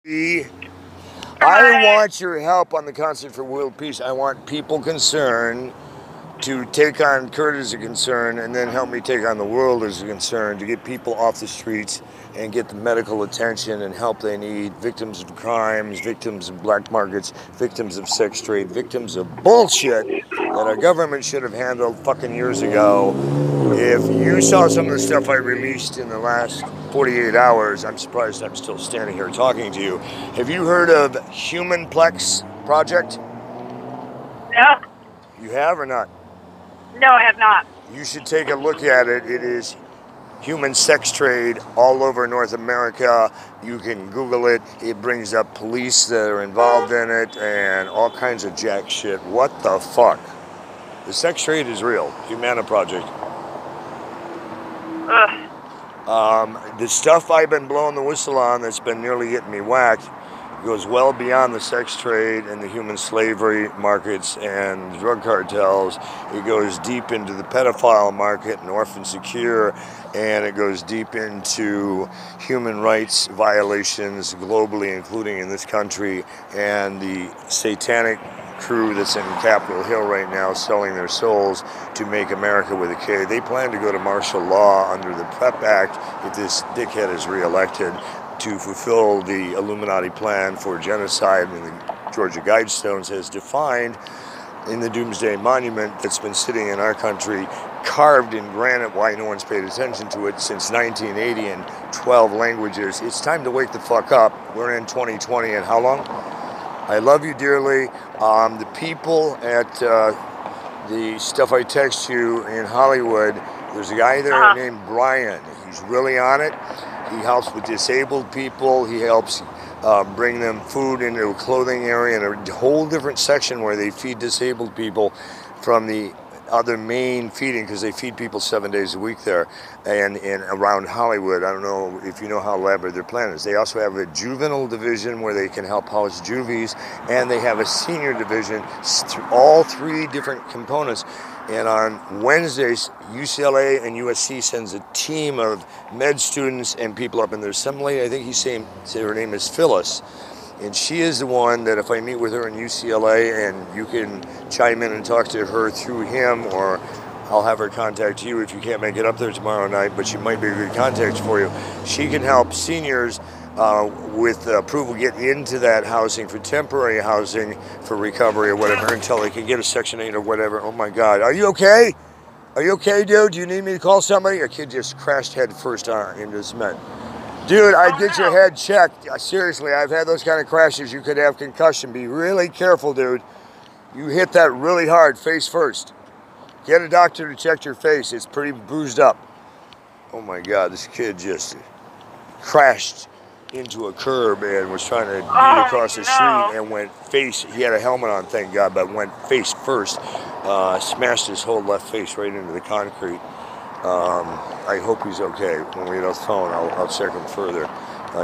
I want your help on the Concert for World Peace. I want people concerned to take on Kurt as a concern and then help me take on the world as a concern to get people off the streets and get the medical attention and help they need. Victims of crimes, victims of black markets, victims of sex trade, victims of bullshit that our government should have handled fucking years ago. If you saw some of the stuff I released in the last 48 hours, I'm surprised I'm still standing here talking to you. Have you heard of HumanPlex Project? No. You have or not? No, I have not. You should take a look at it. It is human sex trade all over North America. You can Google it. It brings up police that are involved in it and all kinds of jack shit. What the fuck? The sex trade is real. Humana Project. The stuff I've been blowing the whistle on that's been nearly getting me whacked goes well beyond the sex trade and the human slavery markets and drug cartels. It goes deep into the pedophile market and orphan secure, and it goes deep into human rights violations globally, including in this country, and the satanic crew that's in Capitol Hill right now selling their souls to make America with a K. They plan to go to martial law under the PrEP Act if this dickhead is reelected, to fulfill the Illuminati plan for genocide in the Georgia Guidestones as defined in the Doomsday Monument that's been sitting in our country, carved in granite. Why no one's paid attention to it since 1980 in 12 languages. It's time to wake the fuck up. We're in 2020 and how long? I love you dearly. The people at the stuff I text you in Hollywood, there's a guy there named Brian. He's really on it. He helps with disabled people. He helps bring them food into a clothing area and a whole different section where they feed disabled people from the other main feeding, because they feed people 7 days a week there and around Hollywood. I don't know if you know how elaborate their plan is. They also have a juvenile division where they can help house juvies, and they have a senior division, all three different components. And on Wednesdays, UCLA and USC sends a team of med students and people up in their assembly. I think he's saying her name is Phyllis. And she is the one that if I meet with her in UCLA, and you can chime in and talk to her through him, or I'll have her contact you if you can't make it up there tomorrow night, but she might be a good contact for you. She can help seniors with approval get into that housing for temporary housing for recovery or whatever until they can get a Section 8 or whatever. Oh my God. Are you okay? Are you okay, dude? Do you need me to call somebody? A kid just crashed head first into cement. Dude, I'd get your head checked. Seriously, I've had those kind of crashes. You could have concussion. Be really careful, dude. You hit that really hard, face first. Get a doctor to check your face. It's pretty bruised up. Oh my God, this kid just crashed into a curb and was trying to beat across the street and went face. He had a helmet on, thank God, but went face first. Smashed his whole left face right into the concrete. I hope he's okay. When we get off the phone, I'll check him further.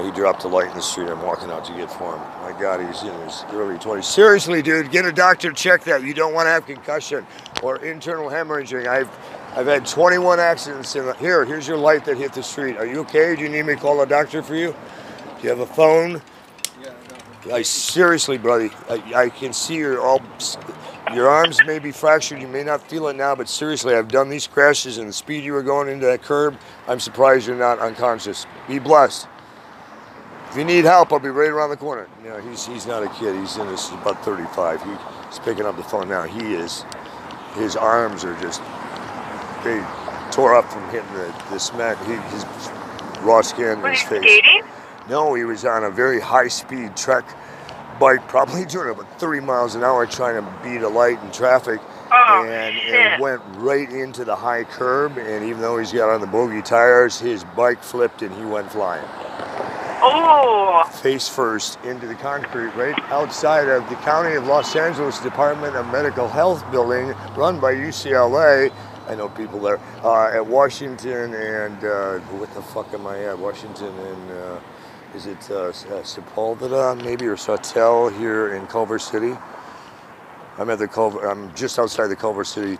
He dropped the light in the street. I'm walking out to get for him. My God, he's in his early 20s. Seriously, dude, get a doctor to check that. You don't want to have concussion or internal hemorrhaging. I've had 21 accidents in the... Here's your light that hit the street. Are you okay? Do you need me to call a doctor for you? Do you have a phone? Yeah, seriously, buddy, I can see your arms may be fractured. You may not feel it now, but seriously, I've done these crashes and the speed you were going into that curb. I'm surprised you're not unconscious. Be blessed. If you need help, I'll be right around the corner. You know, he's not a kid. He's in his about 35. He's picking up the phone now. His arms are just, they tore up from hitting the cement. His raw skin in his face. Skating? No, he was on a very high-speed trek bike, probably doing about 30 miles an hour, trying to beat a light in traffic, and it went right into the high curb. And even though he's got on the bogey tires, his bike flipped and he went flying. Oh! Face first into the concrete right outside of the County of Los Angeles Department of Medical Health building, run by UCLA. I know people there at Washington and what the fuck am I at? Washington and. Is it Sepulveda, maybe, or Sawtelle here in Culver City? I'm just outside the Culver City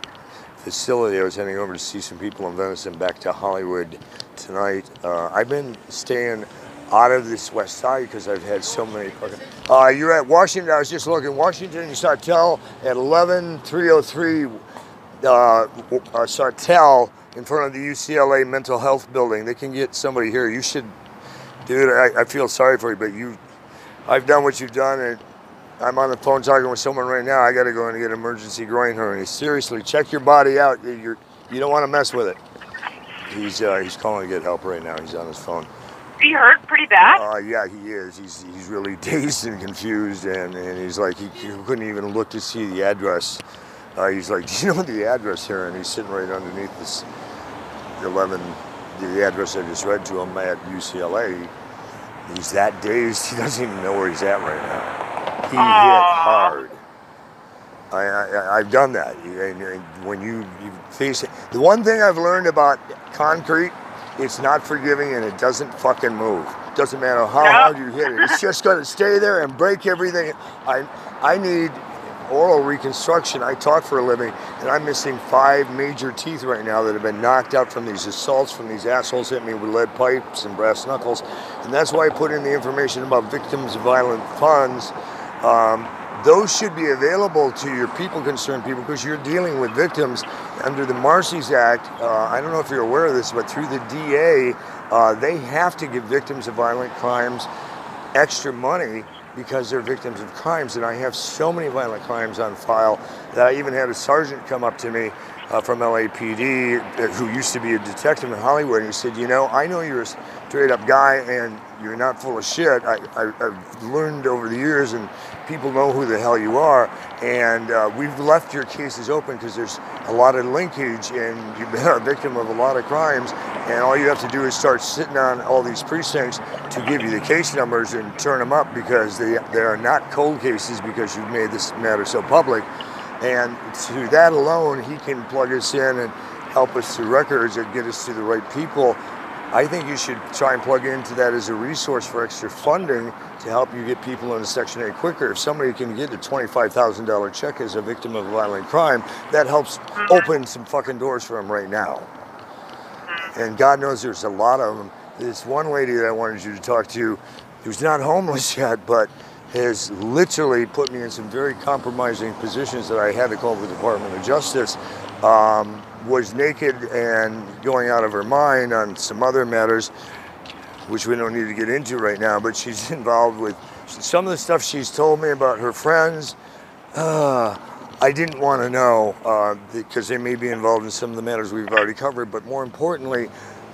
facility. I was heading over to see some people in Venice and back to Hollywood tonight. I've been staying out of this west side because I've had so many. You're at Washington. I was just looking. Washington and Sartell at 11303 Sartell in front of the UCLA Mental Health Building. They can get somebody here. You should, dude. I feel sorry for you, but I've done what you've done, and I'm on the phone talking with someone right now. I got to go in and get emergency groin hernia. Seriously, check your body out. You don't want to mess with it. He's calling to get help right now. He's on his phone. He hurt pretty bad? Yeah, he is. He's really dazed and confused, and he's like, he couldn't even look to see the address. He's like, do you know the address here? And he's sitting right underneath this the address I just read to him at UCLA. He's that dazed, he doesn't even know where he's at right now. He hit hard. I've done that. When you face it, the one thing I've learned about concrete, it's not forgiving and it doesn't fucking move. Doesn't matter how hard you hit it. It's just going to stay there and break everything. I need oral reconstruction. I talk for a living, and I'm missing 5 major teeth right now that have been knocked out from these assaults, from these assholes hitting me with lead pipes and brass knuckles. And that's why I put in the information about victims of violent funds. Those should be available to your concerned people, because you're dealing with victims under the Marsy's Act. I don't know if you're aware of this, but through the DA, they have to give victims of violent crimes extra money because they're victims of crimes. And I have so many violent crimes on file that I even had a sergeant come up to me from LAPD who used to be a detective in Hollywood, and he said, you know, I know you're a straight up guy and you're not full of shit. I've learned over the years, and people know who the hell you are, and we've left your cases open because there's a lot of linkage and you've been a victim of a lot of crimes, and all you have to do is start sitting on all these precincts to give you the case numbers and turn them up, because they are not cold cases, because you've made this matter so public. And through that alone, he can plug us in and help us through records and get us to the right people. I think you should try and plug into that as a resource for extra funding to help you get people into Section 8 quicker. If somebody can get a $25,000 check as a victim of a violent crime, that helps open some fucking doors for them right now. And God knows there's a lot of them. This one lady that I wanted you to talk to, who's not homeless yet, but has literally put me in some very compromising positions that I had to call the Department of Justice, was naked and going out of her mind on some other matters, which we don't need to get into right now, but she's involved with some of the stuff she's told me about her friends. I didn't want to know because they may be involved in some of the matters we've already covered, but more importantly,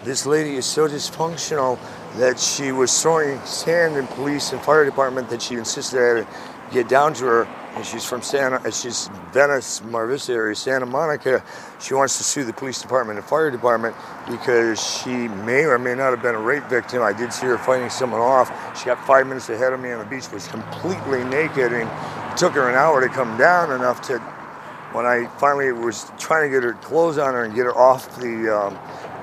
this lady is so dysfunctional that she was throwing sand in police and fire department that she insisted I had to get down to her. And she's from she's Venice, Mar Vista area, Santa Monica. She wants to sue the police department and fire department because she may or may not have been a rape victim. I did see her fighting someone off. She got 5 minutes ahead of me on the beach, was completely naked, and it took her an hour to come down enough to, when I finally was trying to get her clothes on her and get her off the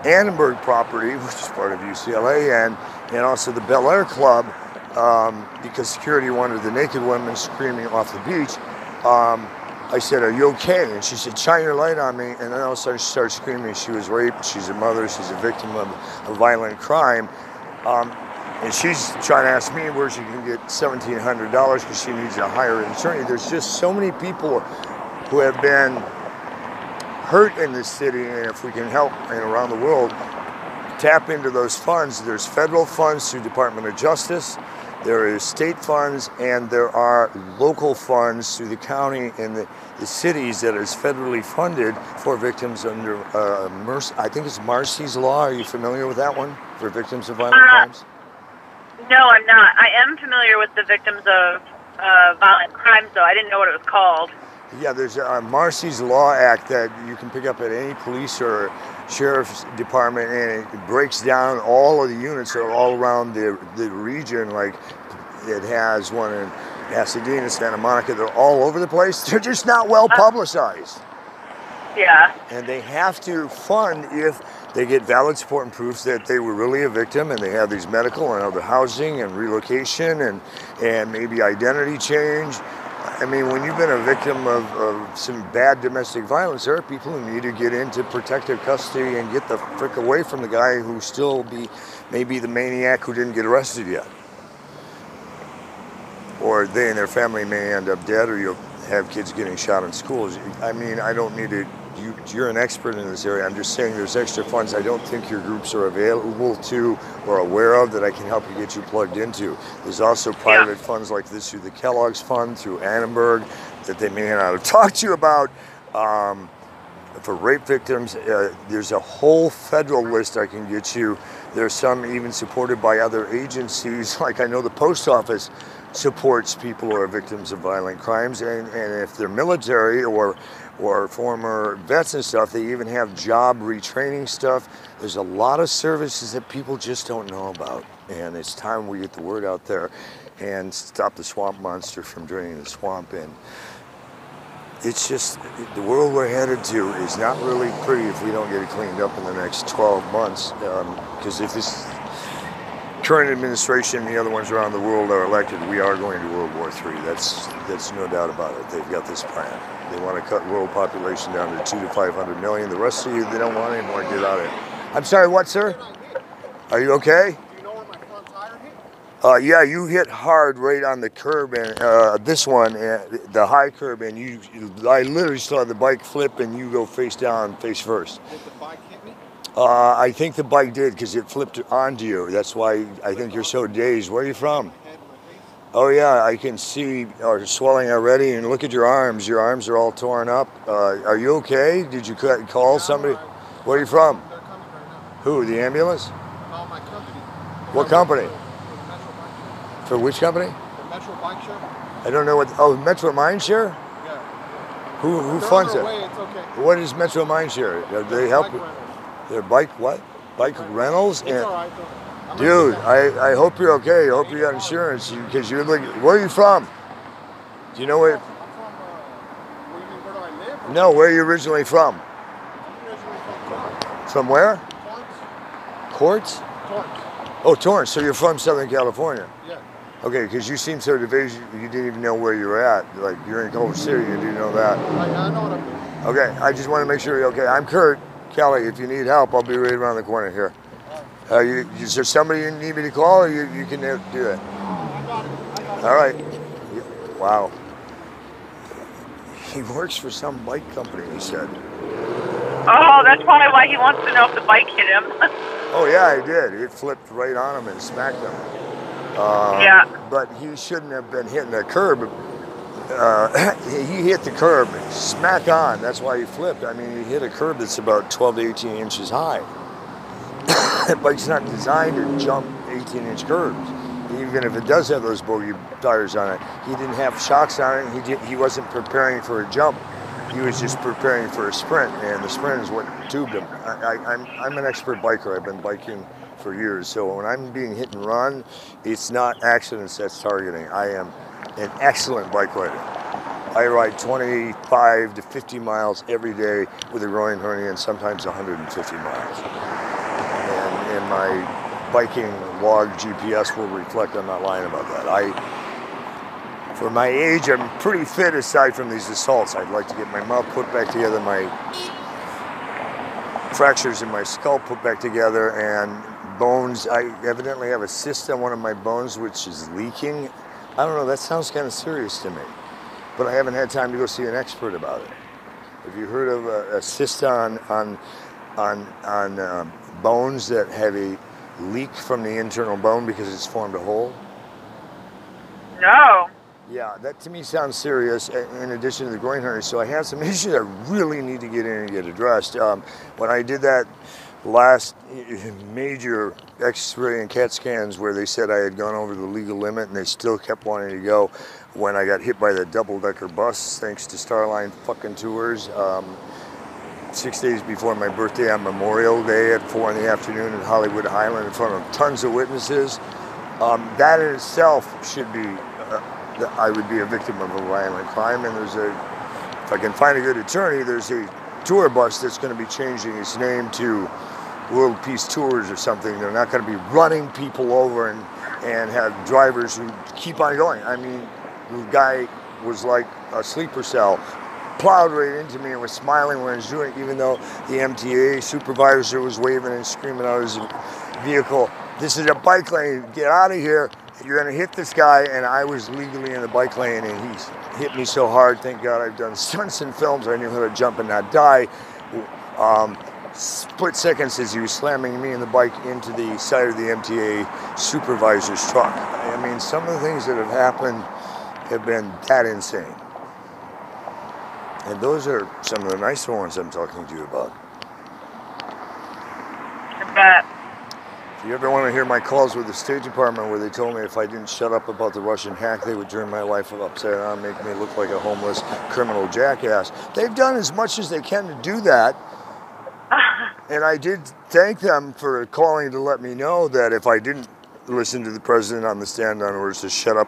Annenberg property, which is part of UCLA, and also the Bel Air Club, because security wanted the naked women screaming off the beach. I said, are you okay? And she said, shine your light on me. And then all of a sudden she started screaming. She was raped. She's a mother. She's a victim of a violent crime. And she's trying to ask me where she can get $1,700 because she needs to hire an attorney. There's just so many people who have been hurt in this city, and if we can help around the world tap into those funds, there's federal funds through Department of Justice, there is state funds, and there are local funds through the county and the cities that is federally funded for victims under I think it's Marsy's Law. Are you familiar with that one, for victims of violent crimes? No, I'm not. I am familiar with the victims of violent crimes, though. I didn't know what it was called. Yeah, there's a Marsy's Law Act that you can pick up at any police or sheriff's department, and it breaks down all of the units that are all around the region. Like, it has one in Pasadena, Santa Monica. They're all over the place. They're just not well publicized. Yeah. And they have to fund if they get valid support and proofs that they were really a victim, and they have these medical and other housing and relocation and maybe identity change. I mean, when you've been a victim of some bad domestic violence, there are people who need to get into protective custody and get the frick away from the guy who still may be the maniac who didn't get arrested yet. Or they and their family may end up dead, or you'll have kids getting shot in schools. I mean, I don't need to, you're an expert in this area. I'm just saying there's extra funds I don't think your groups are available to or aware of that I can help you get you plugged into. There's also private funds like this through the Kellogg's Fund, through Annenberg, that they may not have talked to you about. For rape victims, there's a whole federal list I can get you. There's some even supported by other agencies, like I know the post office supports people who are victims of violent crimes, and if they're military or former vets and stuff, they even have job retraining stuff. There's a lot of services that people just don't know about, and it's time we get the word out there and stop the swamp monster from draining the swamp. And it's just, the world we're headed to is not really pretty if we don't get it cleaned up in the next 12 months, because if this current administration and the other ones around the world are elected, we are going to World War III. That's no doubt about it. They've got this plan. They want to cut world population down to 200 to 500 million. The rest of you, they don't want anymore. Get out of it. I'm sorry, what, sir? Are you okay? Do you know where my front tire hit? Yeah, you hit hard right on the curb, and this one, the high curb, and I literally saw the bike flip and you go face down, face first. Did the bike hit me? I think the bike did, because it flipped onto you. That's why I think you're so dazed. Where are you from? Oh yeah, I can see swelling already, and look at your arms. Your arms are all torn up. Are you okay? Did you call somebody? Where are you from? They're coming right now. Who, the ambulance? No, my company. What company? For the Metro Bike Show. For which company? The Metro Bike Show? I don't know what, oh, Metro Mindshare? Yeah. Who They're funds on it? their way, it's okay. What is Metro Mindshare? Do they help you? Their bike what? Bike rentals? It's all right, though. Dude, I hope you're okay. I hope you got insurance, because you're like, where are you from? Do you know where? I'm from, what do you mean, where do I live? No, where are you originally from? I'm originally from Torrance. From where? Torrance? Quartz? Torrance. Oh, Torrance. So you're from Southern California? Yeah. Okay, because you seem so division, you didn't even know where you were at. Like, you're in Culver City, you didn't know that. I know what I'm doing. Okay, I just want to make sure you're okay. I'm Kurt. Kelly, if you need help, I'll be right around the corner here. Is there somebody you need me to call, or you can do that? I got it. All right. Wow. He works for some bike company, he said. Oh, that's probably why he wants to know if the bike hit him. Oh, yeah, it did. It flipped right on him and smacked him. Yeah. But he shouldn't have been hitting the curb. He hit the curb, smack on. That's why he flipped. I mean, he hit a curb that's about 12 to 18 inches high. That bike's not designed to jump 18-inch curbs. Even if it does have those bogey tires on it, he didn't have shocks on it. He wasn't preparing for a jump. He was just preparing for a sprint, and the sprint is what tubed him. I'm an expert biker. I've been biking for years. So when I'm being hit and run, it's not accidents that's targeting. I am an excellent bike rider. I ride 25 to 50 miles every day with a groin hernia, and sometimes 150 miles. And my biking log GPS will reflect, I'm not lying about that. For my age, I'm pretty fit aside from these assaults. I'd like to get my mouth put back together, my fractures in my skull put back together, and bones. I evidently have a cyst on one of my bones which is leaking. I don't know, that sounds kind of serious to me, but I haven't had time to go see an expert about it. Have you heard of a cyst on bones that have a leak from the internal bone because it's formed a hole? No. Yeah, that to me sounds serious, in addition to the groin hernia. So I have some issues I really need to get in and get addressed. When I did that last major x-ray and CAT scans where they said I had gone over the legal limit, and they still kept wanting to go, when I got hit by the double-decker bus, thanks to Starline fucking Tours, 6 days before my birthday on Memorial Day at 4 in the afternoon in Hollywood Highland in front of tons of witnesses. That in itself should be, I would be a victim of a violent crime, and if I can find a good attorney, there's a tour bus that's going to be changing its name to World Peace Tours or something. They're not going to be running people over and have drivers who keep on going. I mean, the guy was like a sleeper cell. Plowed right into me and was smiling when I was doing it, even though the MTA supervisor was waving and screaming out of his vehicle, "This is a bike lane, get out of here, you're gonna hit this guy." And I was legally in the bike lane and he hit me so hard. Thank God I've done stunts and films, I knew how to jump and not die. Split seconds as he was slamming me and the bike into the side of the MTA supervisor's truck. I mean, some of the things that have happened have been that insane. And those are some of the nicer ones I'm talking to you about. I bet. If you ever want to hear my calls with the State Department where they told me if I didn't shut up about the Russian hack, they would turn my life upside down, make me look like a homeless criminal jackass. They've done as much as they can to do that. And I did thank them for calling to let me know that if I didn't listen to the president on the stand on orders to shut up,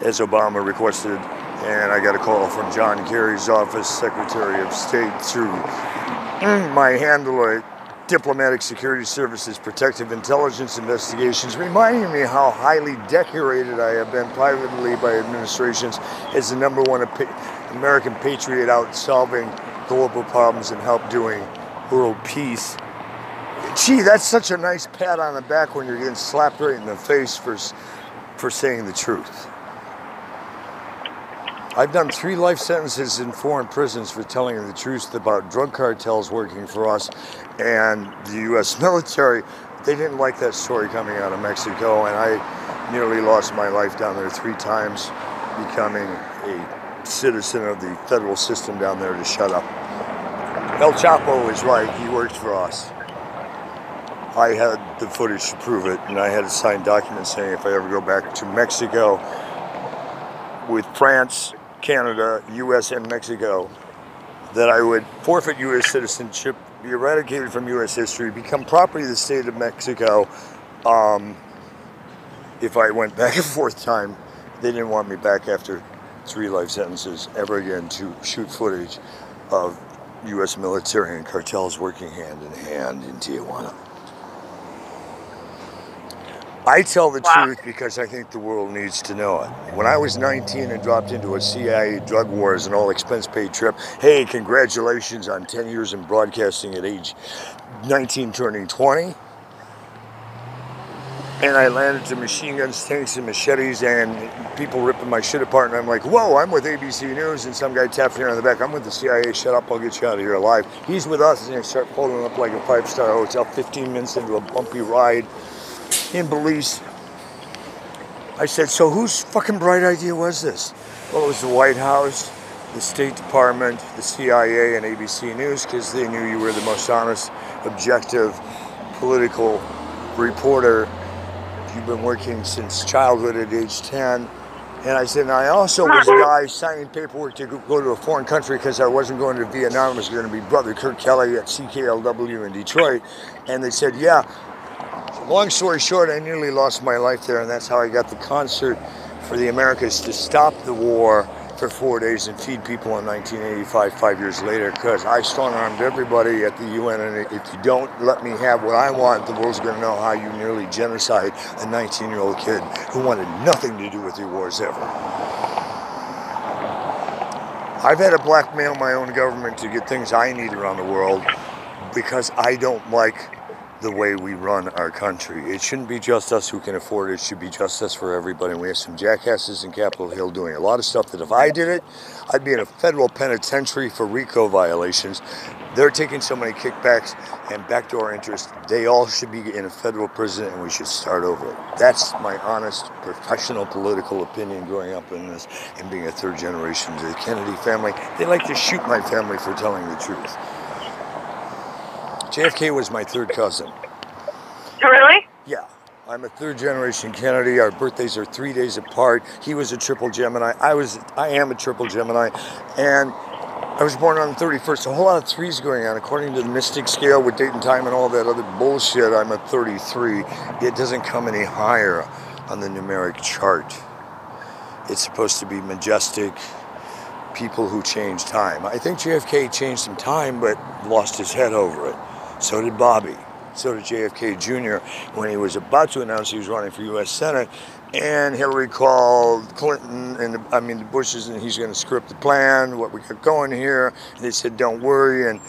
as Obama requested, and I got a call from John Kerry's office, Secretary of State, through my handler, Diplomatic Security Services Protective Intelligence Investigations, reminding me how highly decorated I have been privately by administrations as the #1 American patriot out solving global problems and help doing world peace. Gee, that's such a nice pat on the back when you're getting slapped right in the face for saying the truth. I've done 3 life sentences in foreign prisons for telling the truth about drug cartels working for us and the U.S. military. They didn't like that story coming out of Mexico, and I nearly lost my life down there 3 times, becoming a citizen of the federal system down there to shut up. El Chapo is right, he worked for us. I had the footage to prove it, and I had a signed document saying if I ever go back to Mexico with France, Canada, U.S., and Mexico, that I would forfeit U.S. citizenship, be eradicated from U.S. history, become property of the state of Mexico. If I went back a 4th time, they didn't want me back after 3 life sentences ever again to shoot footage of U.S. military and cartels working hand in hand in Tijuana. I tell the truth because I think the world needs to know it. When I was 19 and dropped into a CIA drug war as an all-expense-paid trip, hey, congratulations on 10 years in broadcasting at age 19 turning 20. And I landed to machine guns, tanks, and machetes, and people ripping my shit apart, and I'm like, whoa, I'm with ABC News, and some guy tapped me on the back, I'm with the CIA, shut up, I'll get you out of here alive. He's with us, and they start folding up like a 5-star hotel, 15 minutes into a bumpy ride in Belize. I said, so whose fucking bright idea was this? Well, it was the White House, the State Department, the CIA, and ABC News, because they knew you were the most honest, objective, political reporter. You've been working since childhood at age 10. And I said, and I also was a guy signing paperwork to go to a foreign country because I wasn't going to Vietnam. I was going to be Brother Kurt Kelly at CKLW in Detroit. And they said, yeah. Long story short, I nearly lost my life there, and that's how I got the concert for the Americas to stop the war for 4 days and feed people in 1985, 5 years later, because I strong-armed everybody at the UN, and if you don't let me have what I want, the world's going to know how you nearly genocide a 19-year-old kid who wanted nothing to do with your wars ever. I've had to blackmail my own government to get things I need around the world because I don't like the way we run our country. It shouldn't be just us who can afford it. It should be just us for everybody. And we have some jackasses in Capitol Hill doing a lot of stuff that if I did it, I'd be in a federal penitentiary for RICO violations. They're taking so many kickbacks and backdoor interest. They all should be in a federal prison, and we should start over. That's my honest, professional political opinion growing up in this and being a 3rd generation to the Kennedy family. They like to shoot my family for telling the truth. JFK was my 3rd cousin. Really? Yeah. I'm a 3rd generation Kennedy. Our birthdays are 3 days apart. He was a triple Gemini. I am a triple Gemini. And I was born on the 31st. A whole lot of 3s going on. According to the Mystic Scale with date and time and all that other bullshit, I'm a 33. It doesn't come any higher on the numeric chart. It's supposed to be majestic. People who change time. I think JFK changed some time, but lost his head over it. So did Bobby. So did JFK Jr. when he was about to announce he was running for U.S. Senate. And Hillary called Clinton and the Bushes, and he's going to script the plan, what we got going here. And they said, don't worry. And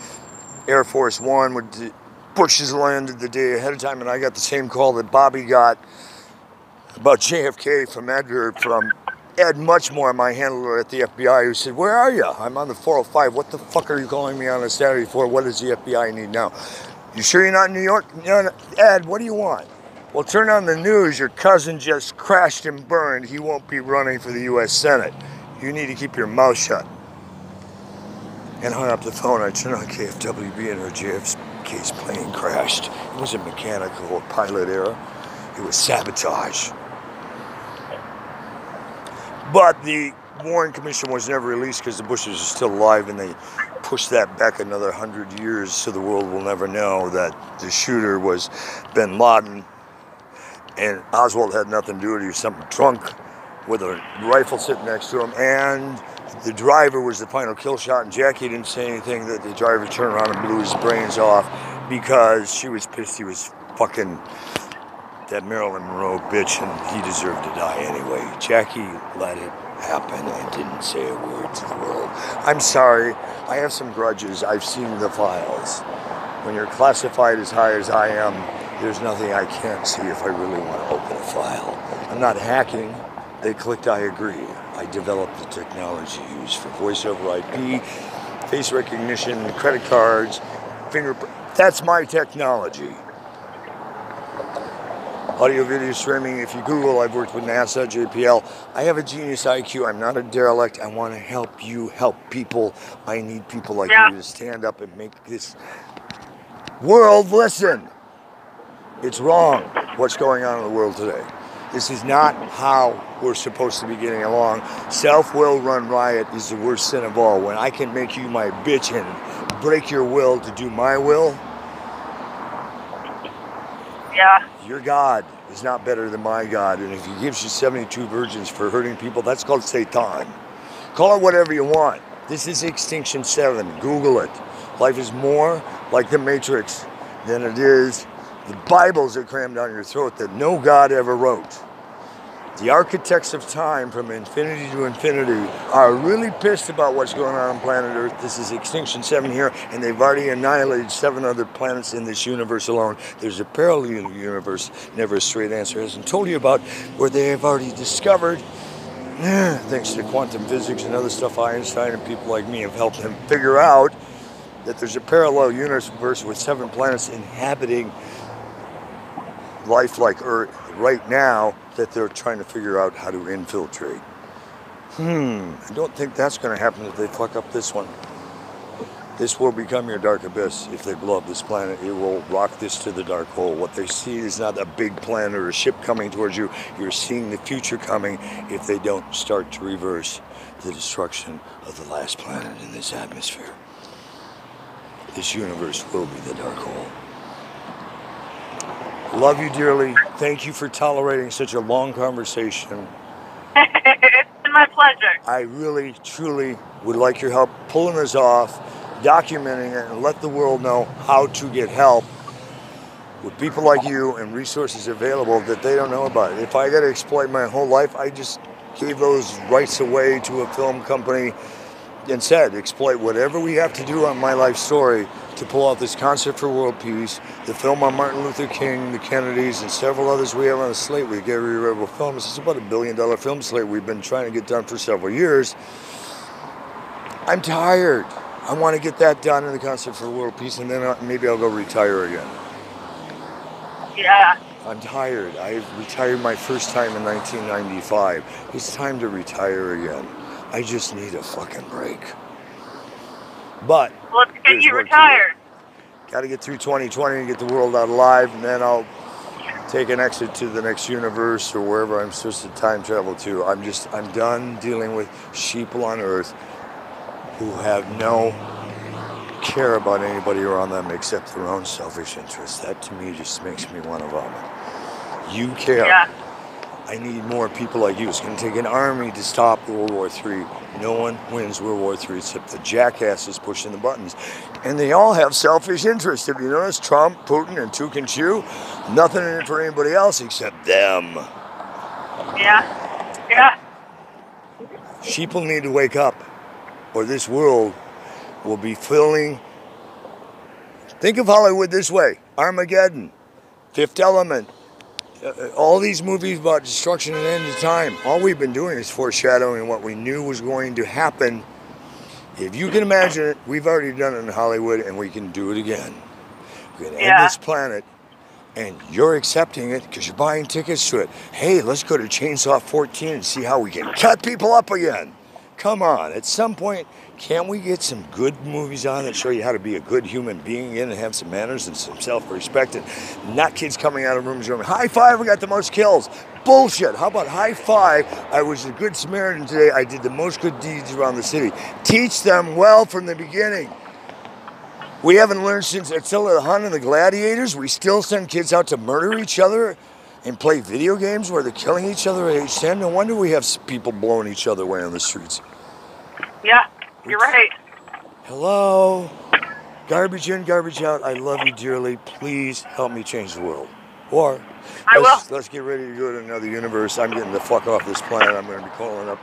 Air Force One with the Bushes landed the day ahead of time, and I got the same call that Bobby got about JFK from Ed Muchmore, my handler at the FBI, who said, where are you? I'm on the 405. What the fuck are you calling me on a Saturday for? What does the FBI need now? You sure you're not in New York? No, Ed, what do you want? Well, turn on the news. Your cousin just crashed and burned. He won't be running for the U.S. Senate. You need to keep your mouth shut. And hung up the phone. I turned on KFWB and her JFK's plane crashed. It wasn't mechanical or pilot error. It was sabotage. But the Warren Commission was never released because the Bushes are still alive, and they pushed that back another 100 years so the world will never know that the shooter was bin Laden. And Oswald had nothing to do with it. He was some drunk with a rifle sitting next to him. And the driver was the final kill shot. And Jackie didn't say anything. That the driver turned around and blew his brains off because she was pissed he was fucking that Marilyn Monroe bitch, and he deserved to die anyway. Jackie let it happen and didn't say a word to the world. I'm sorry. I have some grudges. I've seen the files. When you're classified as high as I am, there's nothing I can't see if I really want to open a file. I'm not hacking. They clicked I agree. I developed the technology used for voice over IP, face recognition, credit cards, fingerprint. That's my technology. Audio video streaming. If you Google, I've worked with NASA, JPL. I have a genius IQ. I'm not a derelict. I want to help you help people. I need people like you to stand up and make this world listen. It's wrong what's going on in the world today. This is not how we're supposed to be getting along. Self-will run riot is the worst sin of all. When I can make you my bitch and break your will to do my will, your God is not better than my God. And if he gives you 72 virgins for hurting people, that's called Satan. Call it whatever you want. This is Extinction 7. Google it. Life is more like the Matrix than it is the Bibles that cram down your throat that no God ever wrote. The architects of time from infinity to infinity are really pissed about what's going on planet Earth. This is Extinction 7 here, and they've already annihilated 7 other planets in this universe alone. There's a parallel universe, never a straight answer, hasn't told you about, where they have already discovered, thanks to quantum physics and other stuff, Einstein and people like me have helped them figure out that there's a parallel universe with 7 planets inhabiting life like Earth right now that they're trying to figure out how to infiltrate. I don't think that's going to happen if they fuck up this one. This will become your dark abyss if they blow up this planet. It will rock this to the dark hole. What they see is not a big planet or a ship coming towards you. You're seeing the future coming if they don't start to reverse the destruction of the last planet in this atmosphere. This universe will be the dark hole. Love you dearly. Thank you for tolerating such a long conversation. It's been my pleasure. I really, truly would like your help pulling this off, documenting it, and let the world know how to get help with people like you and resources available that they don't know about. If I got to exploit my whole life, I just gave those rights away to a film company and said, exploit whatever we have to do on my life story to pull out this concert for world peace, the film on Martin Luther King, the Kennedys, and several others we have on the slate with Gary Rebel Films. It's about $1 billion film slate we've been trying to get done for several years. I'm tired. I want to get that done in the concert for world peace, and then maybe I'll go retire again. Yeah. I'm tired. I retired my first time in 1995. It's time to retire again. I just need a fucking break. But let's get you retired. Got to get through 2020 and get the world out alive, and then I'll take an exit to the next universe or wherever I'm supposed to time travel to. I'm done dealing with sheeple on Earth who have no care about anybody around them except their own selfish interests. That to me just makes me want to vomit. You care. Yeah. I need more people like you. It's going to take an army to stop World War III. No one wins World War III except the jackasses pushing the buttons. And they all have selfish interests. If you notice, Trump, Putin, and Tuk and Chew, nothing in it for anybody else except them. Yeah. Yeah. Sheeple need to wake up, or this world will be filling. Think of Hollywood this way: Armageddon, Fifth Element, all these movies about destruction and end of time. All we've been doing is foreshadowing what we knew was going to happen. If you can imagine it, we've already done it in Hollywood, and we can do it again. We can end this planet, and you're accepting it because you're buying tickets to it. Hey, let's go to Chainsaw 14 and see how we can cut people up again. Come on, at some point, can't we get some good movies on that show you how to be a good human being and have some manners and some self-respect, and not kids coming out of rooms going, high five, I got the most kills. Bullshit. How about high five? I was a good Samaritan today. I did the most good deeds around the city. Teach them well from the beginning. We haven't learned since Attila the Hun and the Gladiators. We still send kids out to murder each other and play video games where they're killing each other at age 10. No wonder we have people blowing each other away on the streets. Yeah, you're right. Hello. Garbage in, garbage out. I love you dearly. Please help me change the world. Or let's get ready to go to another universe. I'm getting the fuck off this planet. I'm going to be calling up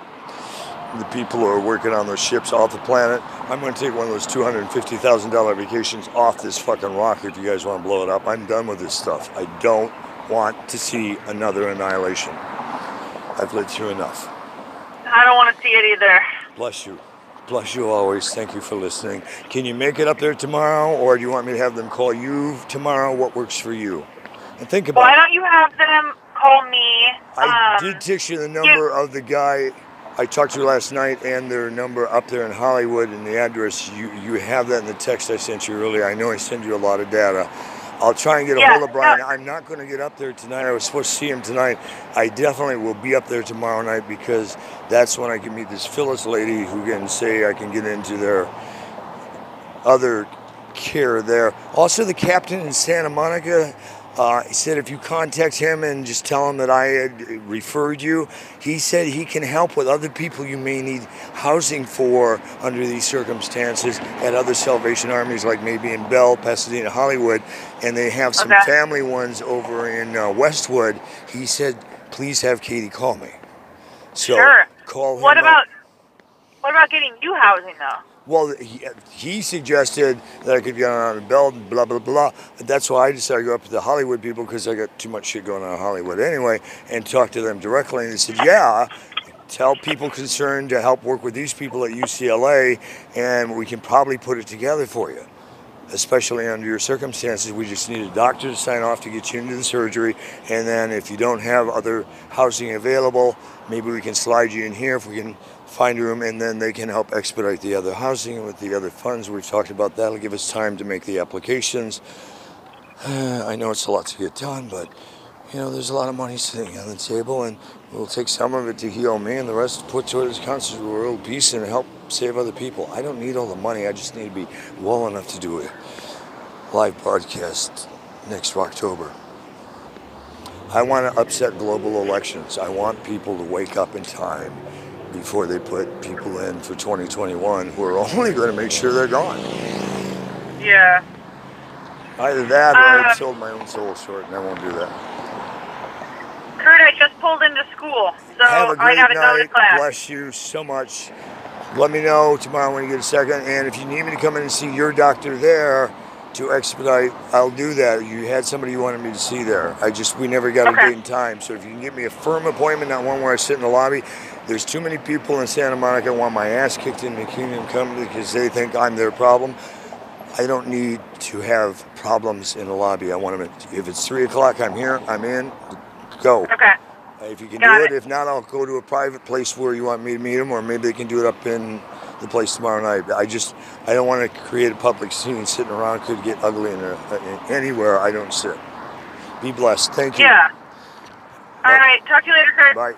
the people who are working on those ships off the planet. I'm going to take one of those $250,000 vacations off this fucking rock if you guys want to blow it up. I'm done with this stuff. I don't want to see another annihilation. I've lived through enough. I don't want to see it either. Bless you. Bless you always. Thank you for listening. Can you make it up there tomorrow, or do you want me to have them call you tomorrow? What works for you? And think about Why don't you have them call me? I did text you the number of the guy I talked to last night and their number up there in Hollywood and the address. You have that in the text I sent you earlier. I know I send you a lot of data. I'll try and get a hold of Brian. I'm not going to get up there tonight. I was supposed to see him tonight. I definitely will be up there tomorrow night because that's when I can meet this Phyllis lady who can say I can get into their other care there. Also, the captain in Santa Monica, he said if you contact him and just tell him that I had referred you, he said he can help with other people you may need housing for under these circumstances at other Salvation Armies, like maybe in Bell, Pasadena, Hollywood, and they have some family ones over in Westwood. He said, please have Katie call me. So call him. What about getting you housing though? Well, he suggested that I could get on a belt and blah, blah, blah. That's why I decided to go up to the Hollywood people because I got too much shit going on in Hollywood anyway and talk to them directly. And they said, yeah, tell people concerned to help work with these people at UCLA and we can probably put it together for you, especially under your circumstances. We just need a doctor to sign off to get you into the surgery. And then if you don't have other housing available, maybe we can slide you in here if we can find a room, and then they can help expedite the other housing with the other funds. We've talked about that. It'll give us time to make the applications. I know it's a lot to get done, but you know, there's a lot of money sitting on the table, and we'll take some of it to heal me and the rest to put towards conscious world peace and help save other people. I don't need all the money. I just need to be well enough to do a live broadcast next October. I want to upset global elections. I want people to wake up in time before they put people in for 2021 who are only going to make sure they're gone. Yeah. Either that or I've sold my own soul short, and I won't do that. Kurt, I just pulled into school, so Have a great I gotta go to night. class. Bless you so much. Let me know tomorrow when you get a second, and if you need me to come in and see your doctor there to expedite, I'll do that. You had somebody you wanted me to see there. We never got a date and time, so if you can get me a firm appointment, not one where I sit in the lobby. There's too many people in Santa Monica want my ass kicked in the Kingdom Come because they think I'm their problem. I don't need to have problems in the lobby. I want them. If it's 3 o'clock, I'm here. I'm in. Go. Okay. If you can do it. If not, I'll go to a private place where you want me to meet them, or maybe they can do it up in the place tomorrow night. I don't want to create a public scene sitting around. Could get ugly in anywhere I don't sit. Be blessed. Thank you. Yeah. All right. Talk to you later, Kurt. Bye.